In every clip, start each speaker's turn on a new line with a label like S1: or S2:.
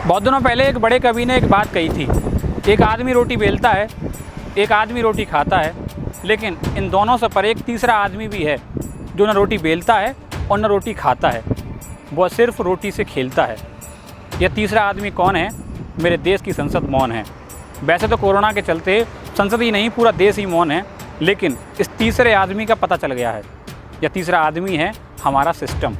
S1: बहुत दिनों पहले एक बड़े कवि ने एक बात कही थी, एक आदमी रोटी बेलता है, एक आदमी रोटी खाता है, लेकिन इन दोनों से पर एक तीसरा आदमी भी है जो न रोटी बेलता है और न रोटी खाता है, वह सिर्फ रोटी से खेलता है। यह तीसरा आदमी कौन है? मेरे देश की संसद मौन है। वैसे तो कोरोना के चलते संसद ही नहीं पूरा देश ही मौन है, लेकिन इस तीसरे आदमी का पता चल गया है। यह तीसरा आदमी है हमारा सिस्टम।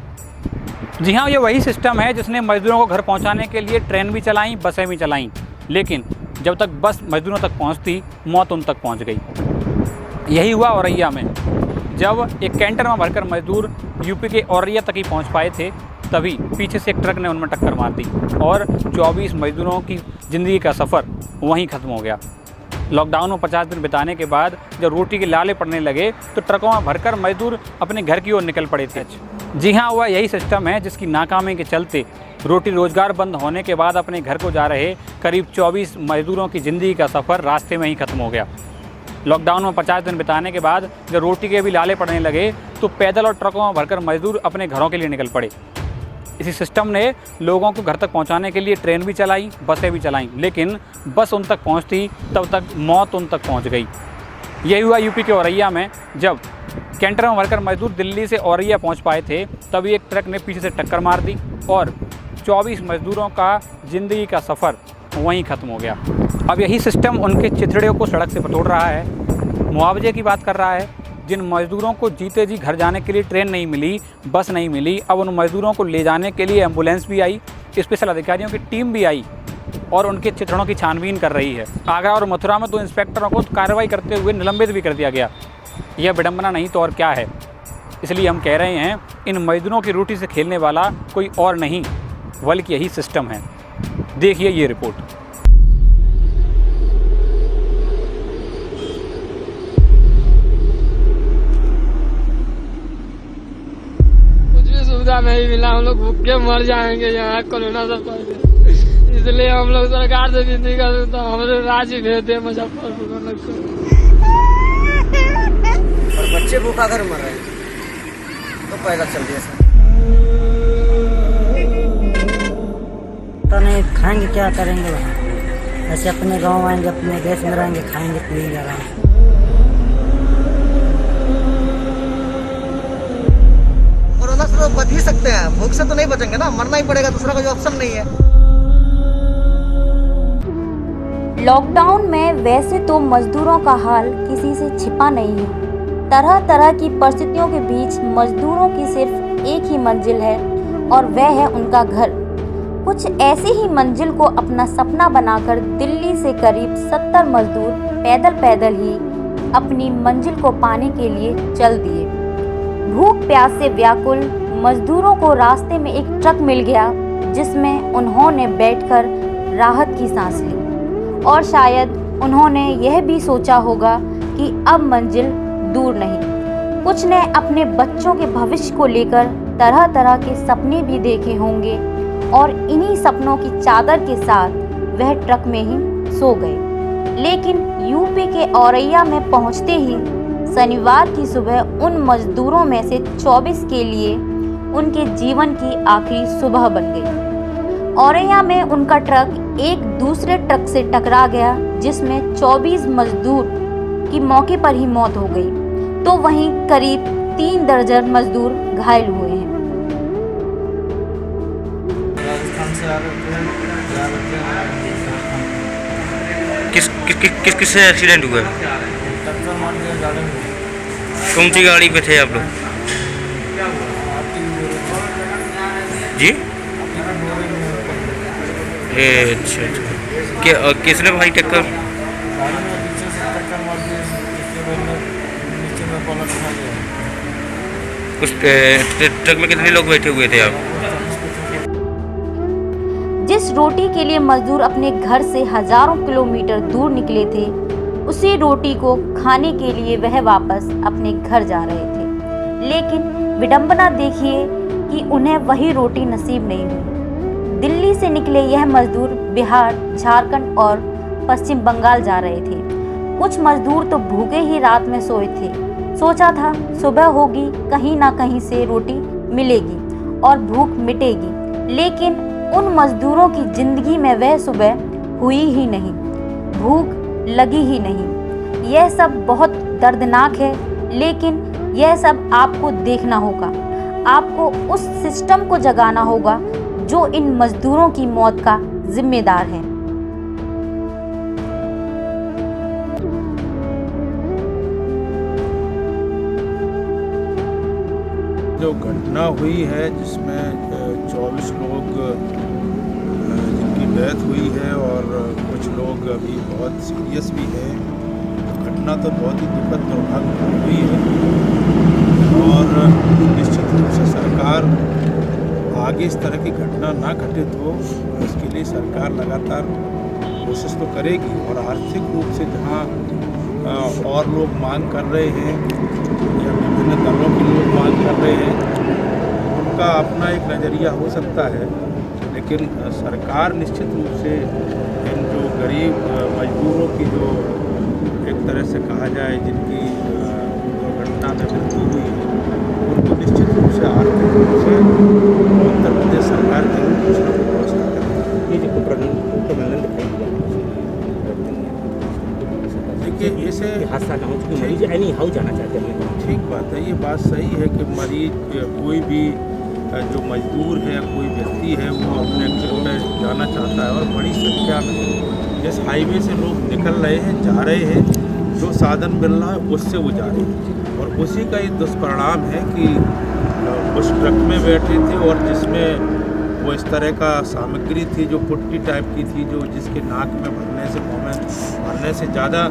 S1: जी हाँ, ये वही सिस्टम है जिसने मज़दूरों को घर पहुंचाने के लिए ट्रेन भी चलाई, बसें भी चलाईं, लेकिन जब तक बस मज़दूरों तक पहुंचती, मौत उन तक पहुंच गई। यही हुआ औरैया में। जब एक कैंटर में भरकर मज़दूर यूपी के औरैया तक ही पहुंच पाए थे, तभी पीछे से एक ट्रक ने उनमें टक्कर मार दी और 24 मज़दूरों की ज़िंदगी का सफ़र वहीं ख़त्म हो गया। लॉकडाउन में 50 दिन बिताने के बाद जब रोटी के लाले पड़ने लगे तो ट्रकों में भरकर मज़दूर अपने घर की ओर निकल पड़े थे। जी हाँ, वह यही सिस्टम है जिसकी नाकामी के चलते रोटी रोज़गार बंद होने के बाद अपने घर को जा रहे करीब 24 मज़दूरों की ज़िंदगी का सफ़र रास्ते में ही ख़त्म हो गया। लॉकडाउन में 50 दिन बिताने के बाद जब रोटी के भी लाले पड़ने लगे तो पैदल और ट्रकों में भरकर मज़दूर अपने घरों के लिए निकल पड़े। इसी सिस्टम ने लोगों को घर तक पहुंचाने के लिए ट्रेन भी चलाई, बसें भी चलाईं, लेकिन बस उन तक पहुंचती तब तक मौत उन तक पहुंच गई। यही हुआ यूपी के औरैया में। जब कैंटर में भरकर मज़दूर दिल्ली से औरैया पहुंच पाए थे, तभी एक ट्रक ने पीछे से टक्कर मार दी और 24 मज़दूरों का ज़िंदगी का सफ़र वहीं ख़त्म हो गया। अब यही सिस्टम उनके चिथड़े को सड़क से बटोर रहा है, मुआवजे की बात कर रहा है। जिन मज़दूरों को जीते जी घर जाने के लिए ट्रेन नहीं मिली, बस नहीं मिली, अब उन मज़दूरों को ले जाने के लिए एम्बुलेंस भी आई, स्पेशल अधिकारियों की टीम भी आई और उनके चिथड़ों की छानबीन कर रही है। आगरा और मथुरा में 2 इंस्पेक्टरों को कार्रवाई करते हुए निलंबित भी कर दिया गया। यह विडंबना नहीं तो और क्या है। इसलिए हम कह रहे हैं, इन मज़दूरों की रोटी से खेलने वाला कोई और नहीं बल्कि यही सिस्टम है। देखिए ये रिपोर्ट।
S2: सुविधा नहीं मिला, हम लोग भूखे मर जाएंगे यहाँ कोरोना से पहले। इसलिए हम लोग सरकार से विनती करते तो हमारे राज्य भेज दे मुजफ्फरपुर हम लोग को।
S3: और बच्चे भूखा घर मर रहे हैं तो पैदा चल दिया सर।
S4: पता नहीं खाएंगे क्या करेंगे वहाँ। ऐसे अपने गांव आएंगे, अपने देश में रहेंगे, खाएंगे पिएंगे आराम से।
S3: कोरोना से तो बच ही सकते हैं, भूख से तो नहीं बचेंगे ना, मरना ही पड़ेगा, दूसरा कोई ऑप्शन नहीं है।
S5: लॉकडाउन में वैसे तो मजदूरों का हाल किसी से छिपा नहीं है। तरह तरह की परिस्थितियों के बीच मजदूरों की सिर्फ एक ही मंजिल है और वह है उनका घर। कुछ ऐसी ही मंजिल को अपना सपना बनाकर दिल्ली से करीब 70 मजदूर पैदल ही अपनी मंजिल को पाने के लिए चल दिए। भूख प्यास से व्याकुल मजदूरों को रास्ते में एक ट्रक मिल गया जिसमें उन्होंने बैठकर राहत की सांस ली और शायद उन्होंने यह भी सोचा होगा कि अब मंजिल दूर नहीं। कुछ ने अपने बच्चों के भविष्य को लेकर तरह तरह के सपने भी देखे होंगे और इन्हीं सपनों की चादर के साथ वह ट्रक में ही सो गए। लेकिन यूपी के औरैया में पहुंचते ही शनिवार की सुबह उन मजदूरों में से 24 के लिए उनके जीवन की आखिरी सुबह बन गई। औरैया में उनका ट्रक एक दूसरे ट्रक से टकरा गया जिसमें 24 मजदूर की मौके पर ही मौत हो गई, तो वहीं करीब 3 दर्जन मजदूर घायल हुए हैं।
S6: राजस्थान से आ रहे थे।
S7: किससे एक्सीडेंट हुआ?
S6: टक्कर मार दिया गाड़ी में।
S7: कौन सी गाड़ी पे थे आप लोग? जी? अच्छा अच्छा। क्या किसने भाई टक्कर?
S6: गाड़ी में पीछे से टक्कर मार दी, इसके बाद में नीचे में पलट खा गया।
S7: उस ट्रक में कितने लोग बैठे हुए थे आप?
S5: जिस रोटी के लिए मजदूर अपने घर से हजारों किलोमीटर दूर निकले थे, उसी रोटी को खाने के लिए वह वापस अपने घर जा रहे थे। लेकिन विडंबना देखिए कि उन्हें वही रोटी नसीब नहीं हुई। दिल्ली से निकले यह मजदूर बिहार, झारखंड और पश्चिम बंगाल जा रहे थे। कुछ मजदूर तो भूखे ही रात में सोए थे। सोचा था सुबह होगी, कहीं ना कहीं से रोटी मिलेगी और भूख मिटेगी, लेकिन उन मजदूरों की जिंदगी में वह सुबह हुई ही नहीं, भूख लगी ही नहीं। यह सब बहुत दर्दनाक है, लेकिन यह सब आपको देखना होगा। आपको उस सिस्टम को जगाना होगा जो इन मजदूरों की मौत का जिम्मेदार है।
S8: जो घटना हुई है जिसमें 24 लोग जिनकी डेथ हुई है और कुछ लोग अभी बहुत सीरियस भी हैं, घटना तो बहुत ही दुखद दुर्भाग्यपूर्ण हुई है और निश्चित रूप से सरकार आगे इस तरह की घटना ना घटित हो, इसके लिए सरकार लगातार कोशिश तो करेगी और आर्थिक रूप से जहाँ और लोग मांग कर रहे हैं या विभिन्न दलों के लोग मांग कर रहे हैं, उनका अपना एक नज़रिया हो सकता है, लेकिन सरकार निश्चित रूप से इन जो गरीब मजदूरों की जो एक तरह से कहा जाए जिनकी दुर्घटना में मृत्यु हुई है, उनको निश्चित रूप से आर्थिक रूप से उत्तर प्रदेश सरकार जरूर कुछ न कुछ व्यवस्था करेगी। देखिए इसे
S9: हादसा ना हो, क्योंकि मरीज एनी हाउ जाना चाहते हैं।
S8: ठीक बात है, ये बात सही है कि मरीज कोई भी जो मजदूर है, कोई व्यक्ति है, वो अपने घर में जाना चाहता है और बड़ी संख्या में इस हाईवे से लोग निकल रहे हैं, जा रहे हैं, जो साधन मिल रहा है उससे वो जा रहे हैं और उसी का ये दुष्परिणाम है कि उस ट्रक में बैठे थे और जिसमें वो इस तरह का सामग्री थी जो पुट्टी टाइप की थी, जो जिसके नाक में भरने से, मुँह में भरने से ज़्यादा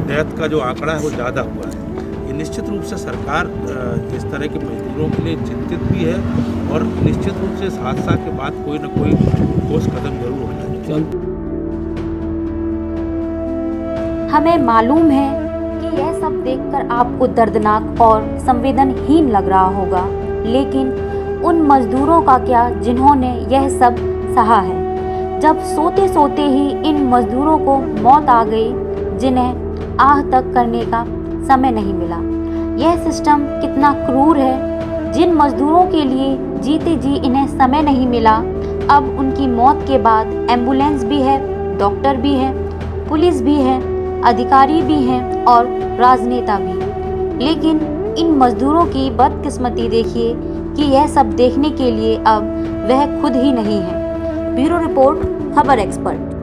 S8: डेथ का जो आंकड़ा है वो ज़्यादा हुआ है। ये निश्चित रूप से सरकार इस तरह के मजदूरों के लिए चिंतित भी है और निश्चित रूप से इस हादसा के बाद कोई न कोई ठोस कदम जरूर उठाना चाहिए।
S5: हमें मालूम है कि यह सब देखकर आपको दर्दनाक और संवेदनहीन लग रहा होगा, लेकिन उन मजदूरों का क्या जिन्होंने यह सब सहा है। जब सोते सोते ही इन मजदूरों को मौत आ गई, जिन्हें आह तक करने का समय नहीं मिला। यह सिस्टम कितना क्रूर है। जिन मजदूरों के लिए जीते जी इन्हें समय नहीं मिला, अब उनकी मौत के बाद एम्बुलेंस भी है, डॉक्टर भी है, पुलिस भी है, अधिकारी भी हैं और राजनेता भी। लेकिन इन मजदूरों की बदकिस्मती देखिए कि यह सब देखने के लिए अब वह खुद ही नहीं है। ब्यूरो रिपोर्ट, खबर एक्सपर्ट।